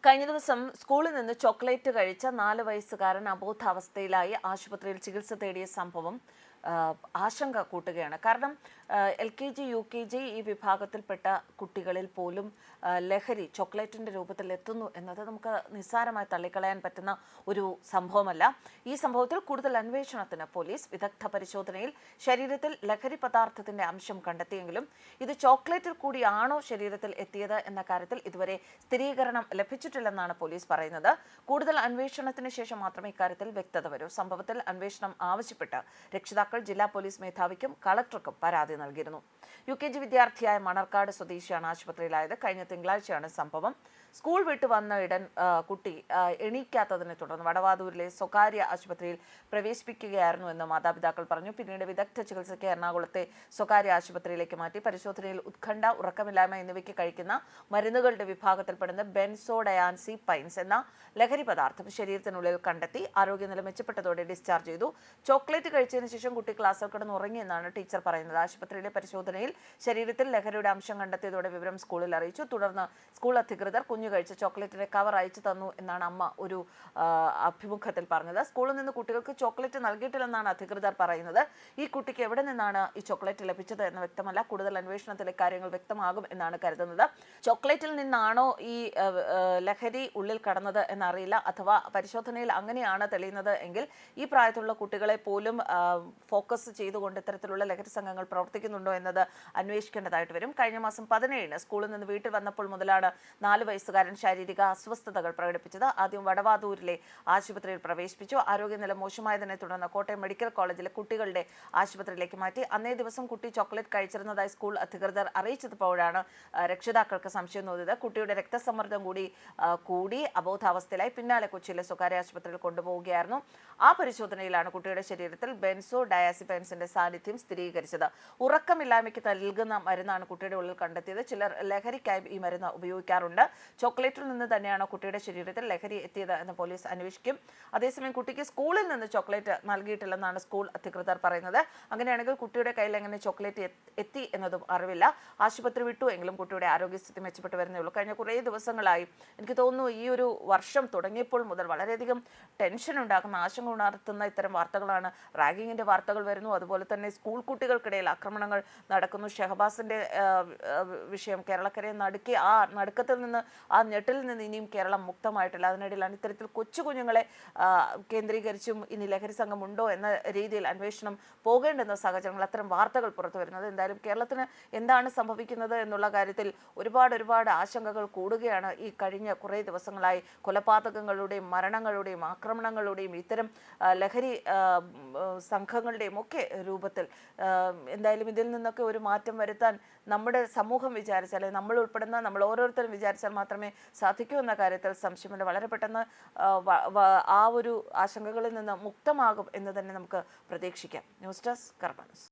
കഴിഞ്ഞ ദിവസം സ്കൂളിൽ നിന്ന് ചോക്ലേറ്റ് കഴിച്ച 4 വയസ്സുകാരൻ അബോധാവസ്ഥയിലായി ആശുപത്രിയിൽ ചികിത്സ തേടിയ സംഭവം ആശങ്ക കൂട്ടുകയാണ്. കാരണം LKG, UKG ഈ വിഭാഗത്തിൽപ്പെട്ട കുട്ടികളിൽ പോലും ലഹരി ചോക്ലേറ്റിൻ്റെ രൂപത്തിൽ എത്തുന്നു എന്നത് നമുക്ക് നിസ്സാരമായി തള്ളിക്കളയാൻ പറ്റുന്ന ഒരു സംഭവമല്ല. ഈ സംഭവത്തിൽ കൂടുതൽ അന്വേഷണത്തിന് പോലീസ് വിദഗ്ധ പരിശോധനയിൽ ശരീരത്തിൽ ലഹരി പദാർത്ഥത്തിൻ്റെ അംശം കണ്ടെത്തിയെങ്കിലും ഇത് ചോക്ലേറ്റിൽ കൂടിയാണോ ശരീരത്തിൽ എത്തിയത് എന്ന കാര്യത്തിൽ ഇതുവരെ സ്ഥിരീകരണം ലഭിച്ചിട്ടില്ലെന്നാണ് പോലീസ് പറയുന്നത്. കൂടുതൽ അന്വേഷണത്തിന് ശേഷം മാത്രമേ ഇക്കാര്യത്തിൽ വ്യക്തത വരൂ. സംഭവത്തിൽ അന്വേഷണം ആവശ്യപ്പെട്ട് രക്ഷിതാക്കൾ ജില്ലാ പോലീസ് മേധാവിക്കും കളക്ടർക്കും പരാതി നൽകിയിരുന്നു. UKG വിദ്യാർത്ഥിയായ മണർക്കാട് സ്വദേശിയാണ് ആശുപത്രിയിലായത്. കഴിഞ്ഞ തിങ്കളാഴ്ചയാണ് സംഭവം. സ്കൂൾ വിട്ടു വന്ന കുട്ടി എണീക്കാത്തതിനെ തുടർന്ന് വടവാതൂരിലെ സ്വകാര്യ ആശുപത്രിയിൽ പ്രവേശിപ്പിക്കുകയായിരുന്നു എന്ന് മാതാപിതാക്കൾ പറഞ്ഞു. പിന്നീട് വിദഗ്ധ ചികിത്സയ്ക്ക് എറണാകുളത്തെ സ്വകാര്യ ആശുപത്രിയിലേക്ക് മാറ്റി. പരിശോധനയിൽ ഉത്കണ്ഠ, ഉറക്കമില്ലായ്മ എന്നിവയ്ക്ക് കഴിക്കുന്ന മരുന്നുകളുടെ വിഭാഗത്തിൽപ്പെടുന്ന ബെൻസോഡയാൻസിപൈൻസ് എന്ന ലഹരി പദാർത്ഥം ശരീരത്തിനുള്ളിൽ കണ്ടെത്തി. ആരോഗ്യനില മെച്ചപ്പെട്ടതോടെ ഡിസ്ചാർജ് ചെയ്തു. ചോക്ലേറ്റ് കഴിച്ചതിന് ശേഷം കുട്ടി ക്ലാസ്സിൽ കിടന്ന് ഉറങ്ങിയെന്നാണ് ടീച്ചർ പറയുന്നത്. ആശുപത്രിയിലെ പരിശോധനയിൽ ശരീരത്തിൽ ലഹരിയുടെ അംശം കണ്ടെത്തിയതോടെ വിവരം സ്കൂളിൽ അറിയിച്ചു. തുടർന്ന് സ്കൂൾ അധികൃതർ കുഞ്ഞു കഴിച്ച ചോക്ലേറ്റിന്റെ കവർ അയച്ചു തന്നു എന്നാണ് അമ്മ ഒരു അഭിമുഖത്തിൽ പറഞ്ഞത്. സ്കൂളിൽ നിന്ന് കുട്ടികൾക്ക് ചോക്ലേറ്റ് നൽകിയിട്ടില്ലെന്നാണ് അധികൃതർ പറയുന്നത്. ഈ കുട്ടിക്ക് എവിടെ നിന്നാണ് ഈ ചോക്ലേറ്റ് ലഭിച്ചത് എന്ന് വ്യക്തമല്ല. കൂടുതൽ അന്വേഷണത്തിൽ കാര്യങ്ങൾ വ്യക്തമാകും എന്നാണ് കരുതുന്നത്. ചോക്ലേറ്റിൽ നിന്നാണോ ഈ ലഹരി ഉള്ളിൽ കടന്നത് എന്നറിയില്ല. അഥവാ പരിശോധനയിൽ അങ്ങനെയാണ് തെളിയുന്നത് എങ്കിൽ ഈ പ്രായത്തിലുള്ള കുട്ടികളെ പോലും ഫോക്കസ് ചെയ്തുകൊണ്ട് ഇത്തരത്തിലുള്ള ലഹരി സംഘങ്ങൾ പ്രവർത്തിക്കുന്നുണ്ടോ എന്നത് അന്വേഷിക്കേണ്ടതായിട്ട് വരും. കഴിഞ്ഞ മാസം 17 സ്കൂളിൽ നിന്ന് വീട്ടിൽ വന്നപ്പോൾ മുതലാണ് 4 വയസ്സുകാരൻ ശാരീരിക അസ്വസ്ഥതകൾ പ്രകടിപ്പിച്ചത്. ആദ്യം വടവാതൂരിലെ ആശുപത്രിയിൽ പ്രവേശിപ്പിച്ചു. ആരോഗ്യനില മോശമായതിനെ തുടർന്ന് കോട്ടയം മെഡിക്കൽ കോളേജിലെ കുട്ടികളുടെ ആശുപത്രിയിലേക്ക് മാറ്റി. അന്നേ ദിവസം കുട്ടി ചോക്ലേറ്റ് കഴിച്ചിരുന്നതായി സ്കൂൾ അധികൃതർ അറിയിച്ചപ്പോഴാണ് രക്ഷിതാക്കൾക്ക് സംശയം തോന്നിയത്. കുട്ടിയുടെ രക്തസമ്മർദ്ദം കൂടി അബോധാവസ്ഥയിലായി. പിന്നാലെ കൊച്ചിയിലെ സ്വകാര്യ ആശുപത്രിയിൽ കൊണ്ടുപോവുകയായിരുന്നു. ആ പരിശോധനയിലാണ് കുട്ടിയുടെ ശരീരത്തിൽ ബെൻസോഡയാസിപൈൻസിന്റെ സാന്നിധ്യം സ്ഥിരീകരിച്ചത്. ഉറക്കമില്ലായ്മയ്ക്ക് നൽകുന്ന മരുന്നാണ് കുട്ടിയുടെ ഉള്ളിൽ കണ്ടെത്തിയത്. ചിലർ ലഹരിക്കായി ഈ മരുന്ന് ഉപയോഗിക്കാറുണ്ട്. ചോക്ലേറ്റിൽ നിന്ന് തന്നെയാണോ കുട്ടിയുടെ ശരീരത്തിൽ ലഹരി എത്തിയത് എന്ന് പോലീസ് അന്വേഷിക്കും. അതേസമയം കുട്ടിക്ക് സ്കൂളിൽ നിന്ന് ചോക്ലേറ്റ് നൽകിയിട്ടില്ലെന്നാണ് സ്കൂൾ അധികൃതർ പറയുന്നത്. അങ്ങനെയാണെങ്കിൽ കുട്ടിയുടെ കയ്യിൽ എങ്ങനെ ചോക്ലേറ്റ് എത്തി എന്നതും അറിവില്ല. ആശുപത്രി വിട്ടു എങ്കിലും കുട്ടിയുടെ ആരോഗ്യസ്ഥിതി മെച്ചപ്പെട്ടു വരുന്നേ ഉള്ളൂ. കഴിഞ്ഞ കുറേ ദിവസങ്ങളായി എനിക്ക് തോന്നുന്നു ഈ ഒരു വർഷം തുടങ്ങിയപ്പോൾ മുതൽ വളരെയധികം ടെൻഷൻ ഉണ്ടാക്കുന്ന, ആശങ്ക ഉണർത്തുന്ന ഇത്തരം വാർത്തകളാണ്. റാഗിങ്ങിന്റെ വാർത്തകൾ വരുന്നു. അതുപോലെ തന്നെ സ്കൂൾ കുട്ടികൾക്കിടയിൽ ആക്രമണങ്ങൾ നടക്കുന്നു. ഷഹബാസിന്റെ വിഷയം കേരളക്കരയെ നടുക്കി. ആ നടുക്കത്തിൽ നിന്ന്, ആ ഞെട്ടിൽ നിന്ന് ഇനിയും കേരളം മുക്തമായിട്ടില്ല. അതിനിടയിലാണ് ഇത്തരത്തിൽ കൊച്ചു കുഞ്ഞുങ്ങളെ കേന്ദ്രീകരിച്ചും ഇനി ലഹരി സംഘമുണ്ടോ എന്ന രീതിയിൽ അന്വേഷണം പോകേണ്ടുന്ന സാഹചര്യങ്ങൾ, അത്തരം വാർത്തകൾ പുറത്തു വരുന്നത്. എന്തായാലും കേരളത്തിന് എന്താണ് സംഭവിക്കുന്നത് എന്നുള്ള കാര്യത്തിൽ ഒരുപാട് ആശങ്കകൾ കൂടുകയാണ്. ഈ കഴിഞ്ഞ കുറേ ദിവസങ്ങളായി കൊലപാതകങ്ങളുടെയും മരണങ്ങളുടെയും ആക്രമണങ്ങളുടെയും ഇത്തരം ലഹരി സംഘങ്ങളുടെയും ഒക്കെ രൂപത്തിൽ എന്തായാലും ഇതിൽ നിന്നൊക്കെ ഒരു മാറ്റം വരുത്താൻ നമ്മുടെ സമൂഹം വിചാരിച്ചാൽ, നമ്മൾ ഉൾപ്പെടുന്ന നമ്മൾ ഓരോരുത്തരും വിചാരിച്ചാൽ മാത്രമേ സാധിക്കൂ എന്ന കാര്യത്തിൽ സംശയമില്ല. വളരെ പെട്ടെന്ന് ആ ഒരു ആശങ്കകളിൽ നിന്ന് മുക്തമാകും എന്ന് തന്നെ നമുക്ക് പ്രതീക്ഷിക്കാം. ന്യൂസ് ഡെസ്ക് കർമ്മ ന്യൂസ്.